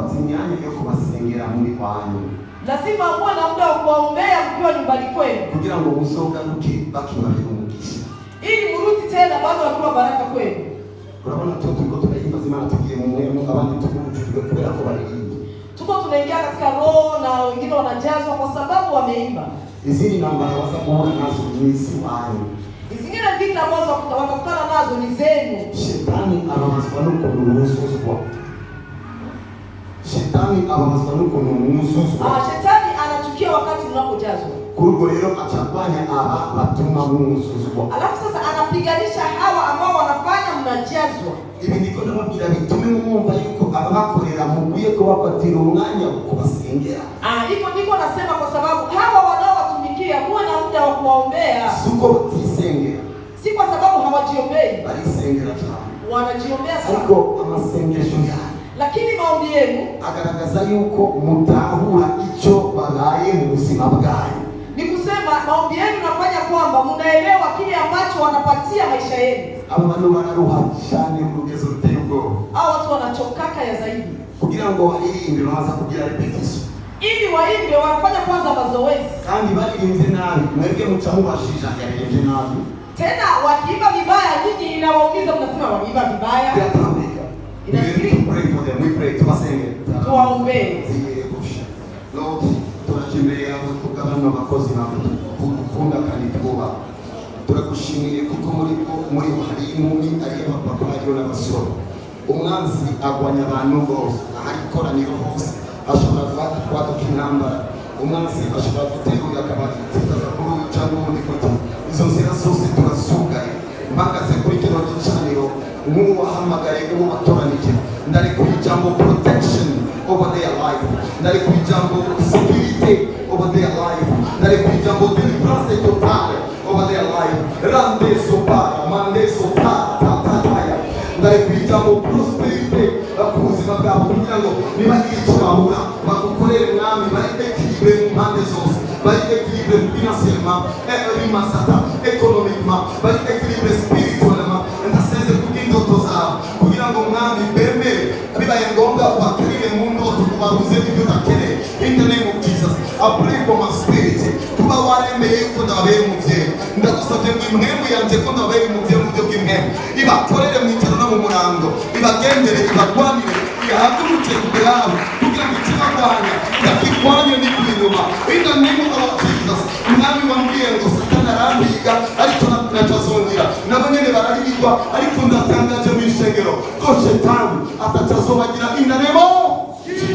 gufata imyanya yo kubasengera muri kwanyu. Lazima uwe na muda wa kuwaombea mkiwa nyumbani kwenu, kugira ngo musogaruke bakibahe umugisha, ili murudi tena bado wakiwa baraka kwenu. Urabona tuko tunayimba Imana tugiye mu mwemu, abandi tuko kubera ko baririmba. Tuko tunaingia katika roho na wengine wanajazwa kwa sababu wameimba. Izindi nambara wasa kuona nazo ni wanyu. Zingine vita ambazo watakutana nazo ni zenu. Shetani ababazwa nuko numusuzwa. Shetani ababazwa nuko numusuzwa. Shetani anachukia wakati mnapojazwa. Kurgo rero achapanya aba batuma mumusuzwa. Alafu sasa anapiganisha hawa ambao wanafanya mnajazwa. Ibi ndiko ndababwira bitume mwumva yuko abakorera mugiye kubafatira umwanya wo kubasengera. Niko nasema kwa sababu hawa wanaowatumikia muwe na muda wa kuwaombea. Suko batisengera. Si kwa sababu hawajiombei. Barisengera cyane. Wanajiombea sana. Ariko amasengesho yao, lakini maombi yenu agaragaza yuko mutahura icyo babaye mu buzima bwanyu. Ni kusema maombi yenu nafanya kwamba mnaelewa kile ambacho wanapatia maisha yenu. Abantu bararuha cyane mu rugezo ruteye ubwoba. Hao watu wanachokaka ya zaidi. Kugira ngo baririmbire baza kugira repetition. Ili waimbe wanafanya kwanza mazoezi. Kandi baririmbye nabi, mwebwe muca mubashija yaririmbye nabi. Tena wakiimba vibaya nyinyi inawaumiza, mnasema waimba vibaya. We pray to basenge. Tuwaombee. Lord, tunachembea tukabana abakozi nabo tukunda kandi tuba. Turagushimiye kuko muri harimu ni ari abapapa ariyo n'abasore. Umwanzi agwanya abantu bose, ahari koraniro hose ashobora kwaduka intambara. Umwanzi ashobora guterura akabati tutaza kuri cyangwa muri foto. Izo nzira zose turasugaye. Mbagaze kuri kino gicaniro nk'uwahamagaye w'abatoranije, ndari ku ijambo protection over their life, ndari ku ijambo security over their life, ndari ku ijambo deliverance totale over their life. Rande sopara, mande sopara, tataya. Ndari ku ijambo prosperity ku buzima bwabo kugira ngo niba icyo bahura bagukorere mwami, bari equilibre mu mpande zose, bari equilibre financièrement, rimasata économiquement, bari equilibre spirituellement. Ndaseze kugindoto zabo kugira ngo mwami bemere bibaye ngombwa bakurire mu ndoto kubabuze ibyo bakeneye. In the name of Jesus, I pray for my spirit kuba waremeye ko ndabere mu bye. Ndagusabye ngo imwemu yanjye ko ndabere mu bye mu byo bw'imwemu ibakorere mu icyo no mu murango, ibagendere, ibagwanire, ihagurutse kubwabo kugira ngo ikibagwanya ndakikwanye n'inyuma. In the name of Jesus, mwami wambwiye ngo Satani arambiga ariko natazongera, nabo nyene barahirwa ariko ndatangaje mu ishengero ko Shetani atazazobagira. In the name of Jesus.